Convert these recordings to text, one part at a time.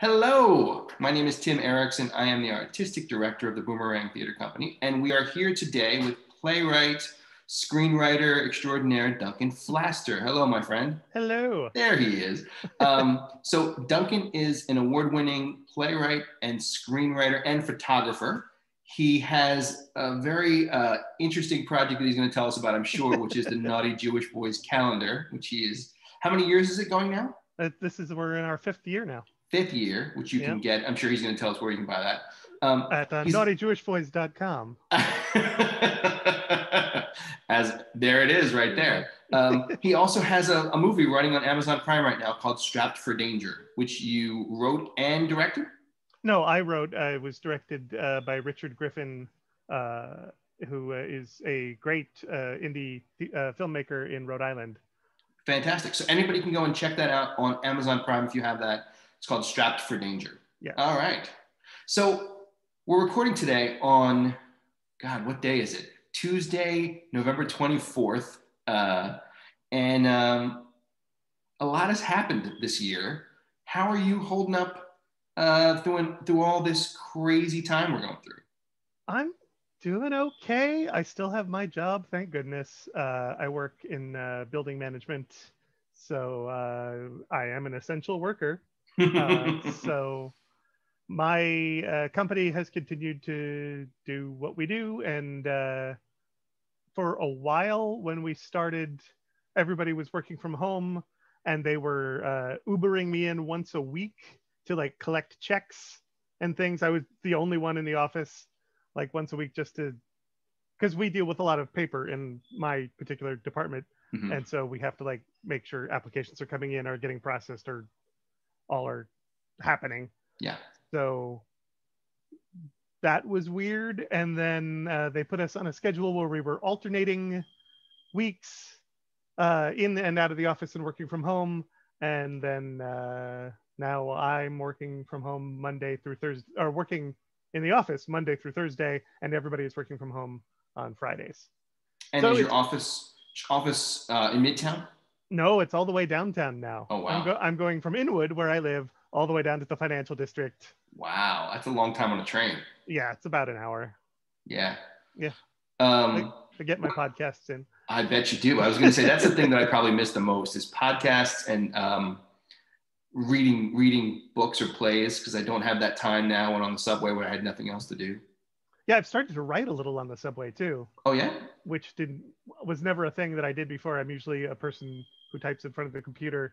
Hello, my name is Tim Errickson. I am the artistic director of the Boomerang Theater Company, and we are here today with playwright, screenwriter extraordinaire Duncan Pflaster. Hello, my friend. Hello. There he is. So Duncan is an award-winning playwright and screenwriter and photographer. He has a very interesting project that he's going to tell us about, I'm sure, which is the Naughty Jewish Boys calendar, which he is. How many years is it going now? We're in our fifth year now. Fifth year, which you can get. I'm sure he's going to tell us where you can buy that. At naughtyjewishboys.com. As there it is right there. He also has a movie running on Amazon Prime right now called Strapped for Danger, which you wrote and directed? No, I wrote. It was directed by Richard Griffin, who is a great indie filmmaker in Rhode Island. Fantastic. So anybody can go and check that out on Amazon Prime if you have that. It's called Strapped for Danger. Yeah. All right. So we're recording today on, God, what day is it? Tuesday, November 24th. And a lot has happened this year. How are you holding up through all this crazy time we're going through? I'm doing okay. I still have my job, thank goodness. I work in building management, so I am an essential worker. So my company has continued to do what we do, and for a while when we started, everybody was working from home, and they were Ubering me in once a week to like collect checks and things. I was the only one in the office like once a week, just to, because we deal with a lot of paper in my particular department. Mm-hmm. And so we have to like make sure applications are coming in, are getting processed, or all are happening. Yeah. So that was weird. And then they put us on a schedule where we were alternating weeks in and out of the office and working from home. And then now I'm working from home Monday through Thursday, or working in the office Monday through Thursday, and everybody is working from home on Fridays. And so is your office in Midtown? No, it's all the way downtown now. Oh, wow. I'm going from Inwood, where I live, all the way down to the financial district. Wow, that's a long time on a train. Yeah, it's about an hour. Yeah. Yeah. I get my podcasts in. I bet you do. I was going to say that's the thing that I probably miss the most is podcasts and reading books or plays, because I don't have that time now when on the subway where I had nothing else to do. Yeah, I've started to write a little on the subway too. Oh yeah? Which was never a thing that I did before. I'm usually a person who types in front of the computer,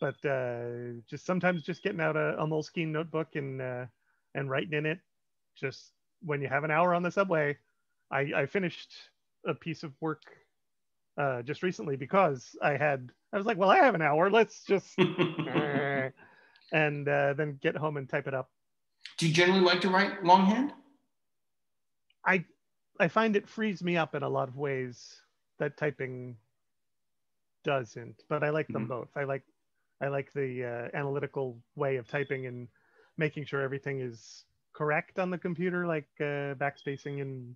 but just sometimes just getting out a Moleskine notebook and writing in it. Just when you have an hour on the subway, I finished a piece of work just recently because I was like, well, I have an hour. Let's just and then get home and type it up. Do you generally like to write longhand? I find it frees me up in a lot of ways that typing doesn't, but I like them both. I like the analytical way of typing and making sure everything is correct on the computer, like backspacing and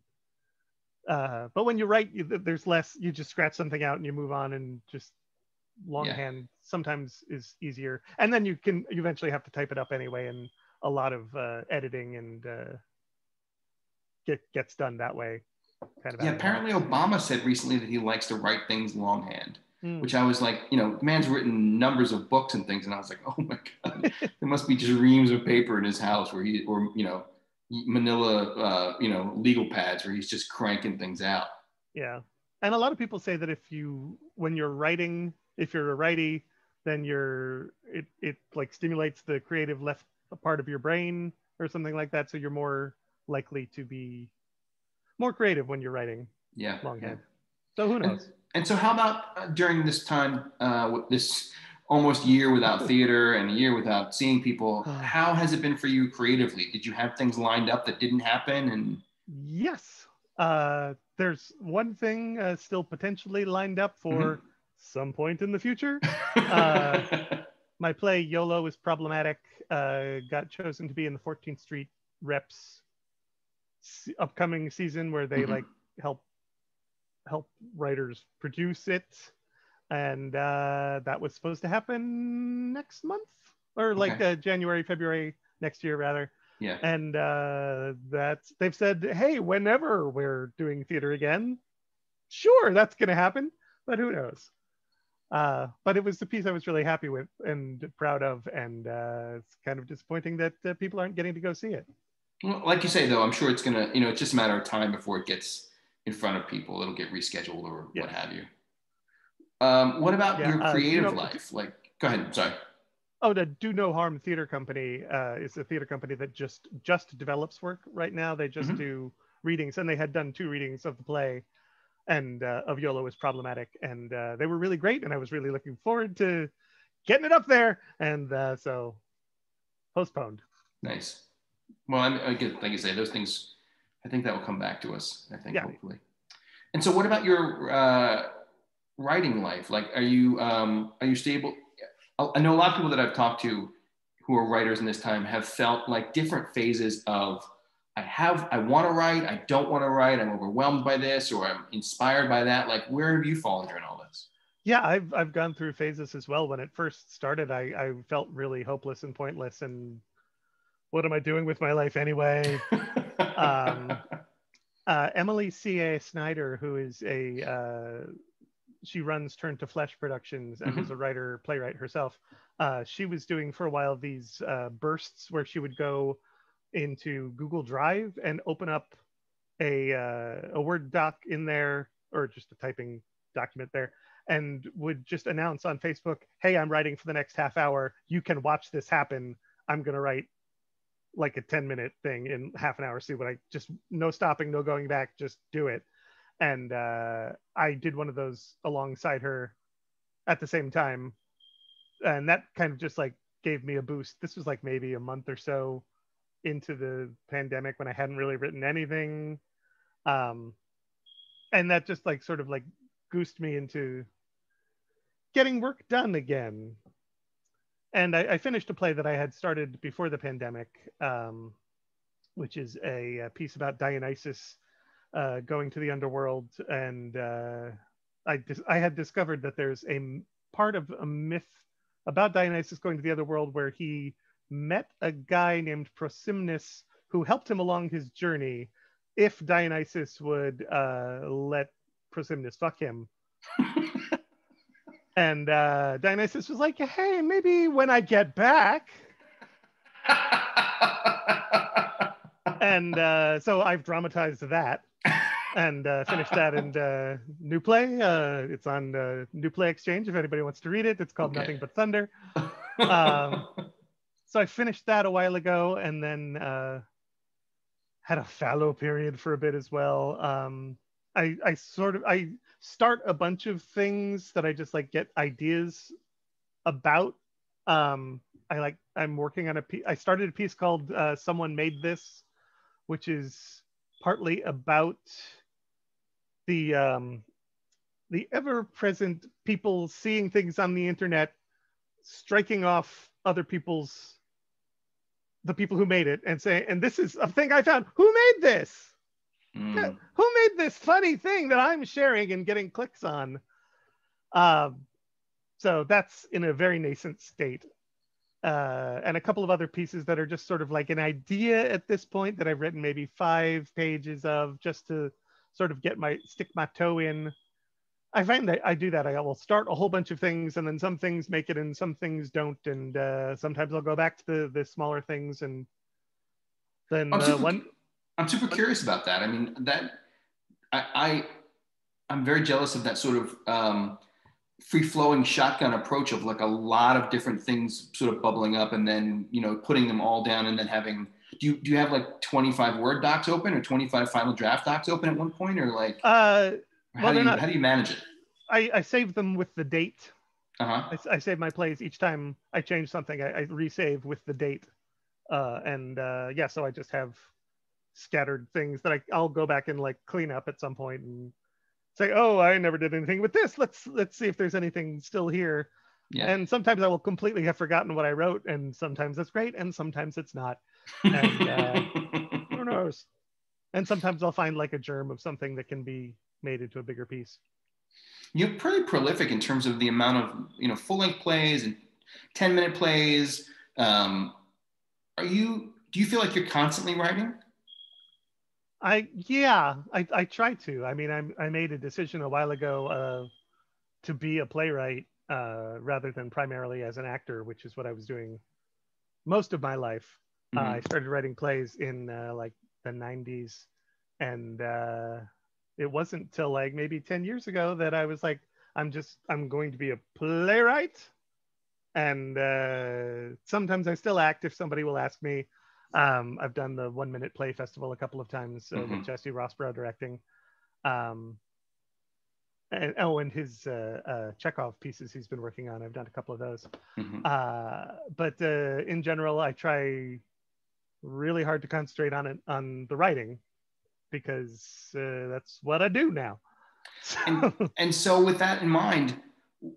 but when you write, there's less. You just scratch something out and you move on, and just longhand sometimes is easier. And then you eventually have to type it up anyway, and a lot of editing and gets done that way. Apparently Obama said recently that he likes to write things longhand, which I was like, the man's written numbers of books and things, and I was like, oh my God, there must be just reams of paper in his house manila legal pads where he's just cranking things out. Yeah. And a lot of people say that when you're writing, if you're a righty, then it like stimulates the creative left part of your brain or something like that, so you're more likely to be more creative when you're writing longhand. So who knows? And so how about during this time, this almost year without theater and a year without seeing people, how has it been for you creatively? Did you have things lined up that didn't happen? And yes, there's one thing still potentially lined up for some point in the future. My play YOLO is Problematic got chosen to be in the 14th Street Reps upcoming season, where they like help writers produce it, and that was supposed to happen next month. or like Okay. January, February next year rather. Yeah. And they've said, hey, whenever we're doing theater again, sure, that's going to happen, but who knows? But it was the piece I was really happy with and proud of, and it's kind of disappointing that people aren't getting to go see it. Well, like you say, though, I'm sure it's gonna, it's just a matter of time before it gets in front of people. It'll get rescheduled or what Yes. have you. What about Yeah. your creative life? Like, go ahead. Sorry. Oh, the Do No Harm Theater Company is a theater company that just develops work right now. They just Mm-hmm. do readings, and they had done 2 readings of the play, and of YOLO is Problematic, and they were really great, and I was really looking forward to getting it up there, and so postponed. Nice. Well, I get, like you say, those things. I think that will come back to us. I think Yeah. hopefully. And so, what about your writing life? Like, are you stable? I know a lot of people that I've talked to who are writers in this time have felt like different phases of I want to write, I don't want to write, I'm overwhelmed by this, or I'm inspired by that. Like, where have you fallen during all this? Yeah, I've gone through phases as well. When it first started, I felt really hopeless and pointless, and what am I doing with my life anyway? Um, Emily C.A. Snyder, who is she runs Turn to Flesh Productions and is Mm-hmm. a writer playwright herself. She was doing for a while these bursts where she would go into Google Drive and open up a Word doc in there, or just a typing document there, and would just announce on Facebook, "Hey, I'm writing for the next half hour. You can watch this happen. I'm gonna write like a 10-minute thing in half an hour. See what I just no stopping, no going back, just do it." And I did one of those alongside her at the same time, and that kind of just like gave me a boost. This was like maybe a month or so into the pandemic when I hadn't really written anything, um, and that just like sort of like goosed me into getting work done again. And I finished a play that I had started before the pandemic, which is a piece about Dionysus going to the underworld, and I had discovered that there's a part of a myth about Dionysus going to the other world where he met a guy named Prosimnus who helped him along his journey if Dionysus would let Prosimnus fuck him. And Dionysus was like, "Hey, maybe when I get back." And so I've dramatized that and finished that in New Play. It's on New Play Exchange if anybody wants to read it. It's called Okay. Nothing But Thunder. So I finished that a while ago, and then had a fallow period for a bit as well. I start a bunch of things that I just like get ideas about. I'm working on I started a piece called "Someone Made This," which is partly about the ever-present people seeing things on the internet, striking off the people who made it, and saying, "And this is a thing I found. Who made this? Mm. Who made this funny thing that I'm sharing and getting clicks on?" So that's in a very nascent state. And a couple of other pieces that are just sort of like an idea at this point that I've written maybe 5 pages of, just to sort of stick my toe in. I find that I do that. I will start a whole bunch of things, and then some things make it and some things don't. And sometimes I'll go back to the smaller things, and then I'm super curious about that. I mean, I'm very jealous of that sort of free-flowing shotgun approach of like a lot of different things sort of bubbling up, and then putting them all down, and then having. Do you have like 25 Word docs open or 25 Final Draft docs open at one point, or like? How do you manage it? I save them with the date. Uh-huh. I save my plays each time I change something. I resave with the date, and so I just have scattered things that I'll go back and like clean up at some point and say, "Oh, I never did anything with this. Let's see if there's anything still here." Yeah. And sometimes I will completely have forgotten what I wrote, and sometimes it's great, and sometimes it's not. And who knows? And sometimes I'll find like a germ of something that can be made into a bigger piece. You're pretty prolific in terms of the amount of full-length plays and 10-minute plays, Um, do you feel like you're constantly writing? I try to. I mean, I made a decision a while ago to be a playwright rather than primarily as an actor, which is what I was doing most of my life. I started writing plays in like the 90s, and it wasn't till like maybe 10 years ago that I was like, I'm going to be a playwright. And sometimes I still act if somebody will ask me. I've done the 1 Minute Play Festival a couple of times with Jesse Rossborough directing. And his Chekhov pieces he's been working on. I've done a couple of those. But in general, I try really hard to concentrate on the writing, because that's what I do now. And so with that in mind,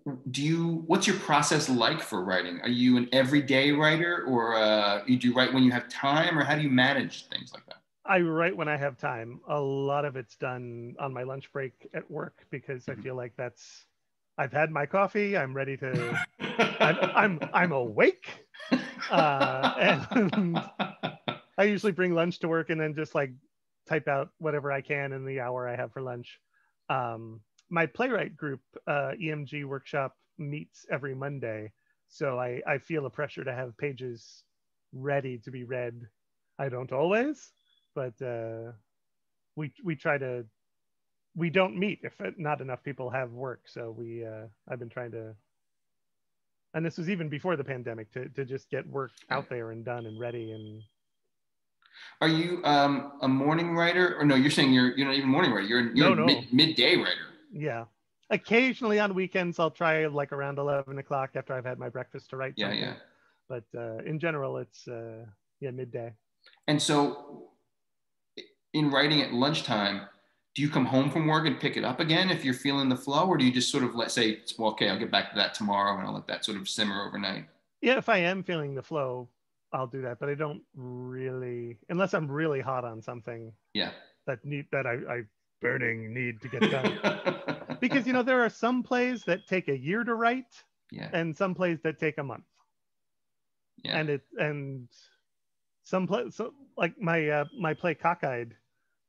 what's your process like for writing? Are you an everyday writer, or do you write when you have time, or how do you manage things like that? I write when I have time. A lot of it's done on my lunch break at work, because I feel like I've had my coffee. I'm ready to. I'm awake, and I usually bring lunch to work and then just like type out whatever I can in the hour I have for lunch. My playwright group, EMG Workshop, meets every Monday, so I feel a pressure to have pages ready to be read. I don't always, but we try to. We don't meet if not enough people have work, so I've been trying to, and this was even before the pandemic, to just get work out there and done and ready. And are you a morning writer, or no? You're saying you're not even a morning writer. You're no. midday writer. Yeah. Occasionally on weekends, I'll try like around 11 o'clock after I've had my breakfast to write something. But in general, it's midday. And so in writing at lunchtime, do you come home from work and pick it up again if you're feeling the flow, or do you just sort of say, well, okay, I'll get back to that tomorrow, and I'll let that sort of simmer overnight? Yeah, if I am feeling the flow, I'll do that. But I don't really, unless I'm really hot on something. Yeah. That I burning need to get done. Because there are some plays that take a year to write, and some plays that take a month. Yeah. And some plays, so like my play Cockeyed,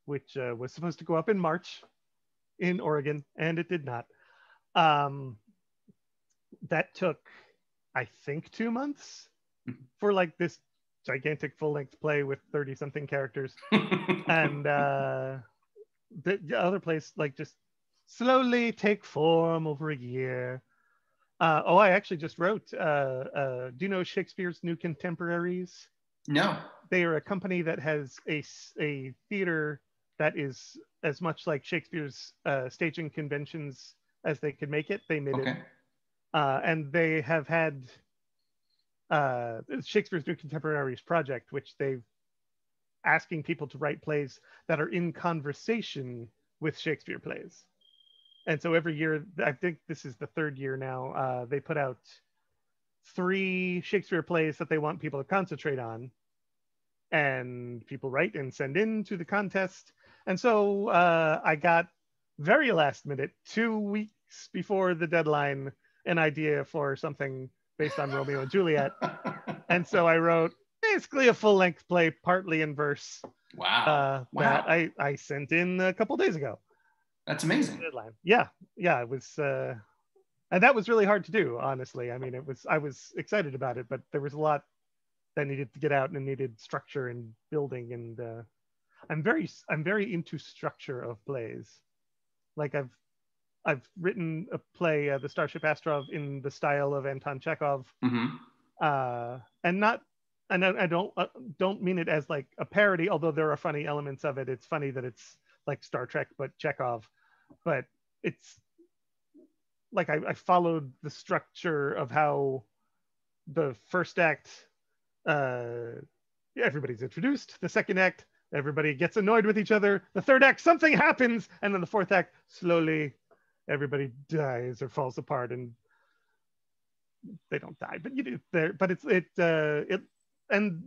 which was supposed to go up in March in Oregon, and it did not. That took, I think, 2 months for like this gigantic full-length play with 30-something characters. And the other plays like just slowly take form over a year. I actually just wrote, do you know Shakespeare's New Contemporaries? No. They are a company that has a theater that is as much like Shakespeare's staging conventions as they could make it. They made it. And they have had Shakespeare's New Contemporaries project, which they've asking people to write plays that are in conversation with Shakespeare plays. And so every year, I think this is the third year now, they put out 3 Shakespeare plays that they want people to concentrate on. And people write and send in to the contest. And so I got very last minute, 2 weeks before the deadline, an idea for something based on Romeo and Juliet. And so I wrote basically a full-length play, partly in verse. Wow. That I sent in a couple days ago. That's amazing. Yeah, it was, and that was really hard to do, honestly. I mean, I was excited about it, but there was a lot that needed to get out and needed structure and building. And I'm very into structure of plays. Like I've written a play, The Starship Astrov, in the style of Anton Chekhov, and not. And I don't mean it as like a parody, although there are funny elements of it. It's funny that it's like Star Trek, but Chekhov. But it's like I followed the structure of how the first act, everybody's introduced. The second act, everybody gets annoyed with each other. The third act, something happens. And then the fourth act, slowly everybody dies or falls apart. And they don't die, but you do there. But and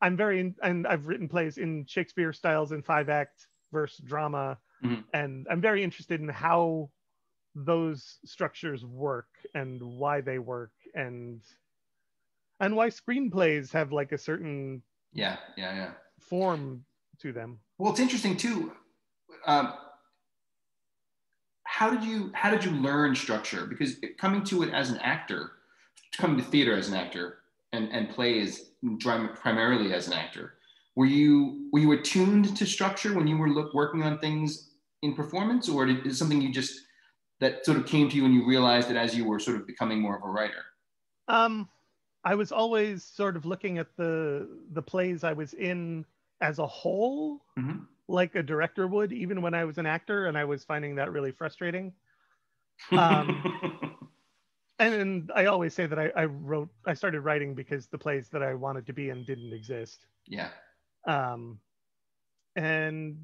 I've written plays in Shakespeare styles in 5-act verse drama, and I'm very interested in how those structures work and why they work, and and why screenplays have like a certain Yeah, yeah, yeah. form to them. Well, it's interesting too. Um, how did you learn structure? Because coming to it as an actor, coming to theater as an actor, and play as primarily as an actor, were you attuned to structure when you were working on things in performance, or is it something you just that sort of came to you and you realized it as you were sort of becoming more of a writer? Um, I was always sort of looking at the plays I was in as a whole, Mm-hmm. like a director would, even when I was an actor, and I was finding that really frustrating. Um, and I always say that I started writing because the plays that I wanted to be in didn't exist. Yeah. Um, and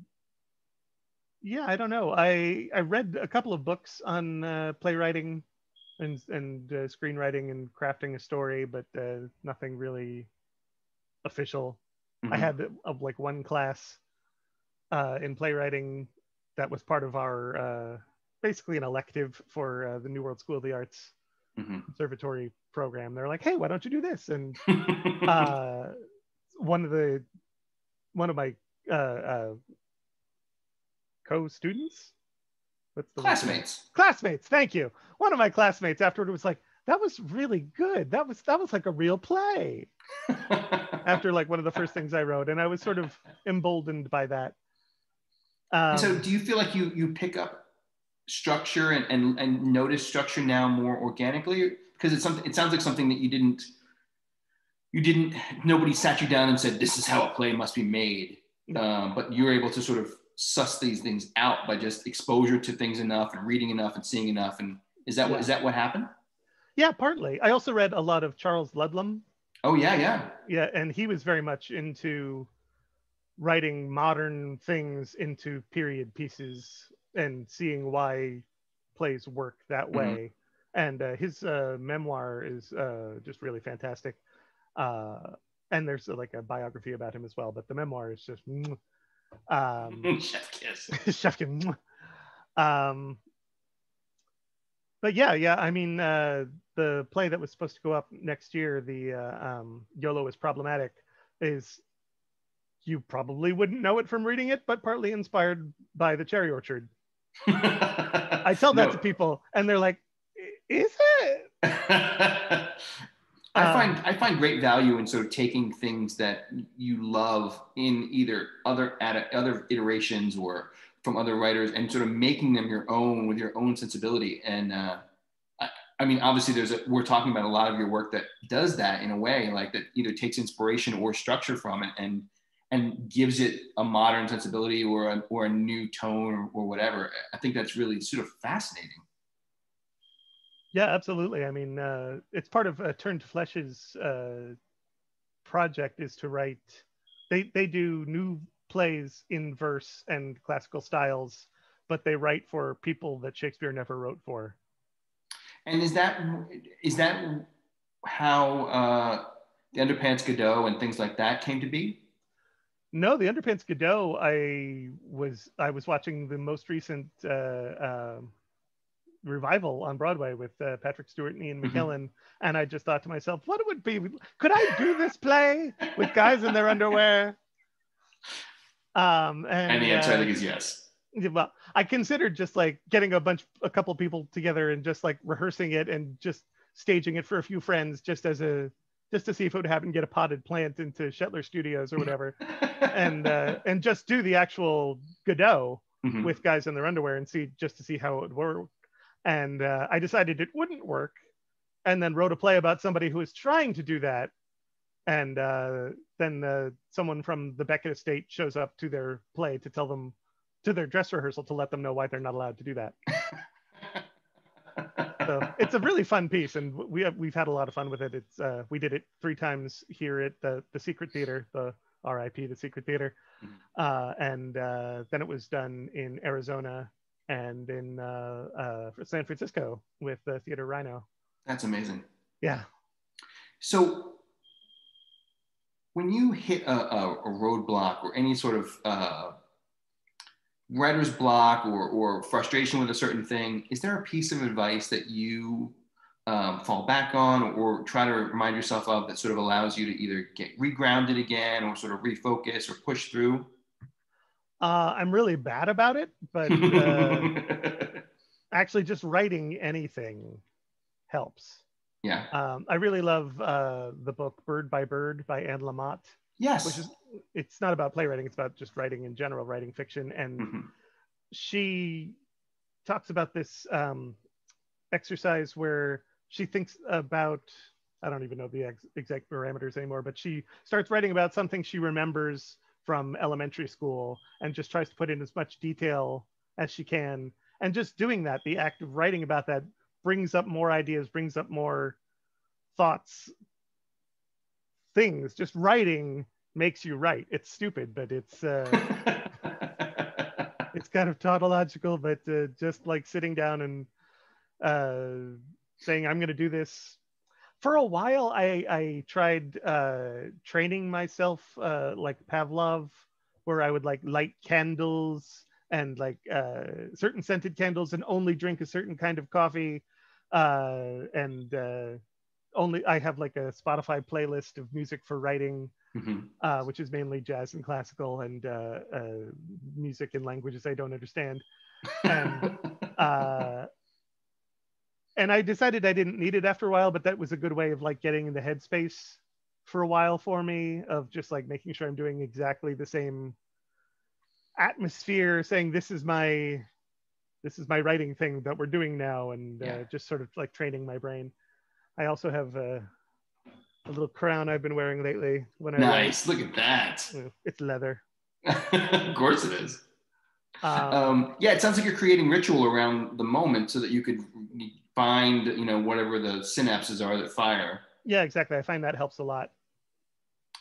yeah, I don't know. I read a couple of books on playwriting and screenwriting and crafting a story, but nothing really official. I Mm-hmm. had like one class in playwriting that was part of our basically an elective for the New World School of the Arts Mm-hmm. conservatory program. They're like, hey, why don't you do this? And uh, one of the one of my uh, uh, co-students, what's the word? Classmates. Classmates. Thank you. One of my classmates afterward was like, that was really good. That was like a real play. After like one of the first things I wrote, and I was sort of emboldened by that. And so, Um, do you feel like you pick up structure and notice structure now more organically? Because it's something. It sounds like something that you didn't. Nobody sat you down and said, "This is how a play must be made." But you're able to sort of suss these things out by just exposure to things enough and reading enough and seeing enough. And yeah. is that what happened? Yeah, partly. I also read a lot of Charles Ludlam. Oh yeah, yeah. Yeah, and he was very much into writing modern things into period pieces and seeing why plays work that Mm-hmm. way. And his memoir is just really fantastic. Uh, and there's like a biography about him as well, but the memoir is just Chef kiss. chefkin. Um, but yeah. I mean, the play that was supposed to go up next year, the YOLO is problematic, is you probably wouldn't know it from reading it, but partly inspired by the Cherry Orchard. I tell that to No. people, and they're like, "Is it?" I find great value in sort of taking things that you love in either other iterations or from other writers and sort of making them your own with your own sensibility. And I mean, obviously, we're talking about a lot of your work that does that in a way, like that either takes inspiration or structure from it and gives it a modern sensibility or a new tone or whatever. I think that's really sort of fascinating. Yeah, absolutely. I mean, it's part of Turn to Flesh's project is to write. They do new plays in verse and classical styles, but they write for people that Shakespeare never wrote for. And is that how the Underpants Godot and things like that came to be? No, the Underpants Godot. I was watching the most recent revival on Broadway with Patrick Stewart and Ian Mm-hmm. McKellen, and I just thought to myself, what it would be? Could I do this play with guys in their underwear? And And the answer I think is yes. well, I considered just like getting a couple people together and just like rehearsing it and just staging it for a few friends, just to see if it would happen, get a potted plant into Shetler Studios or whatever, and just do the actual Godot Mm-hmm. with guys in their underwear and to see how it would work. And I decided it wouldn't work, and then wrote a play about somebody who was trying to do that. And then someone from the Beckett estate shows up to their play to tell them, to their dress rehearsal, to let them know why they're not allowed to do that. So it's a really fun piece, and we've had a lot of fun with it. It's we did it 3 times here at the Secret Theater, the RIP, the Secret Theater, and then it was done in Arizona and in San Francisco with the Theater Rhino. That's amazing. Yeah. So when you hit a roadblock or any sort of writer's block or frustration with a certain thing, is there a piece of advice that you fall back on, or try to remind yourself of, that sort of allows you to either get regrounded again or sort of refocus or push through? I'm really bad about it, but actually just writing anything helps. Yeah. I really love the book Bird by Bird by Anne Lamott, which Yes. is, it's not about playwriting, it's about just writing in general, writing fiction. And she talks about this exercise where she thinks about, I don't even know the exact parameters anymore, but she starts writing about something she remembers from elementary school and just tries to put in as much detail as she can. And just doing that, the act of writing about that, brings up more ideas, brings up more thoughts, things. Just writing makes you write. It's stupid, but it's it's kind of tautological, but just like sitting down and saying, I'm going to do this. For a while, I tried training myself like Pavlov, where I would like light candles and like certain scented candles and only drink a certain kind of coffee. And only I have like a Spotify playlist of music for writing, which is mainly jazz and classical and music in languages I don't understand. And I decided I didn't need it after a while, but that was a good way of like getting in the headspace for a while for me, of just like making sure I'm doing exactly the same atmosphere, saying this is my writing thing that we're doing now, and just sort of like training my brain. I also have a little crown I've been wearing lately when I nice. write. Look at that. It's leather. Of course it is. Yeah, it sounds like you're creating ritual around the moment so that you could find, whatever the synapses are that fire. Yeah, exactly. I find that helps a lot.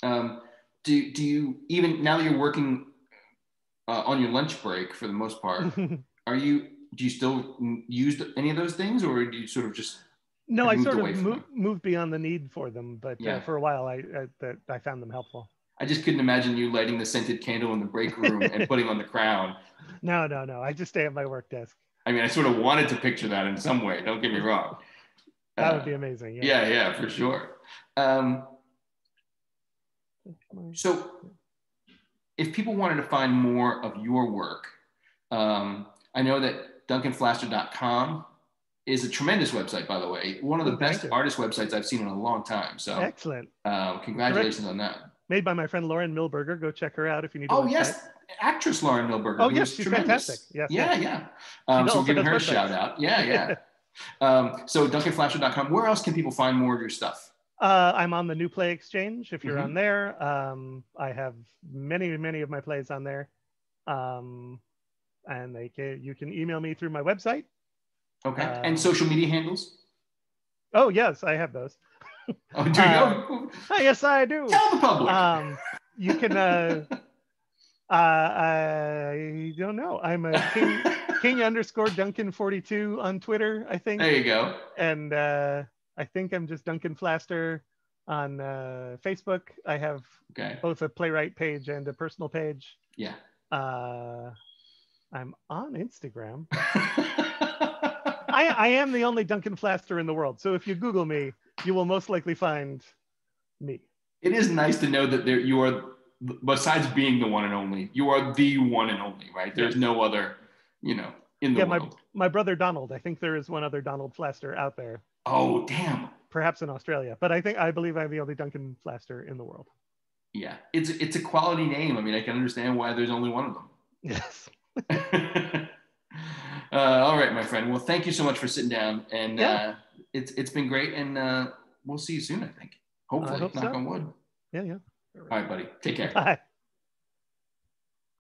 Do you, even now that you're working on your lunch break for the most part, do you still use any of those things, or do you sort of just No, I sort of moved beyond the need for them, but for a while I found them helpful. I just couldn't imagine you lighting the scented candle in the break room and putting on the crown. No. I just stay at my work desk. I mean, I sort of wanted to picture that in some way. Don't get me wrong. That would be amazing. Yeah, for sure. So if people wanted to find more of your work, I know that DuncanPflaster.com is a tremendous website, by the way. One of the best artist websites I've seen in a long time. So excellent. Congratulations on that. Made by my friend Lauren Milberger. Go check her out if you need. Yes, actress Lauren Milberger. Oh yes, she's tremendous. Fantastic. Yes. Yeah. So we're giving her a shout out. Yeah. So DuncanPflaster.com. Where else can people find more of your stuff? I'm on the New Play Exchange. If you're on there, I have many of my plays on there, and you can email me through my website. Okay. And social media handles? Oh yes, I have those. Oh, do you? Yes, I do. Tell the public. You can. I don't know. I'm a King _ Duncan 42 on Twitter, I think. There you go. And I think I'm just Duncan Pflaster on Facebook. I have both a playwright page and a personal page. Yeah. I'm on Instagram. I am the only Duncan Pflaster in the world. So if you Google me, you will most likely find me. It is nice to know that you are, besides being the one and only, you are the one and only, right? There's no other, in the world. My brother Donald. I think there is one other Donald Pflaster out there. Oh, damn. Perhaps in Australia, but I believe I'm the only Duncan Pflaster in the world. Yeah, it's a quality name. I mean, I can understand why there's only one of them. Yes. All right, my friend. Well, thank you so much for sitting down, and it's been great, and we'll see you soon, I think. Hopefully, knock on wood. Yeah. All right, buddy. Take care. Bye.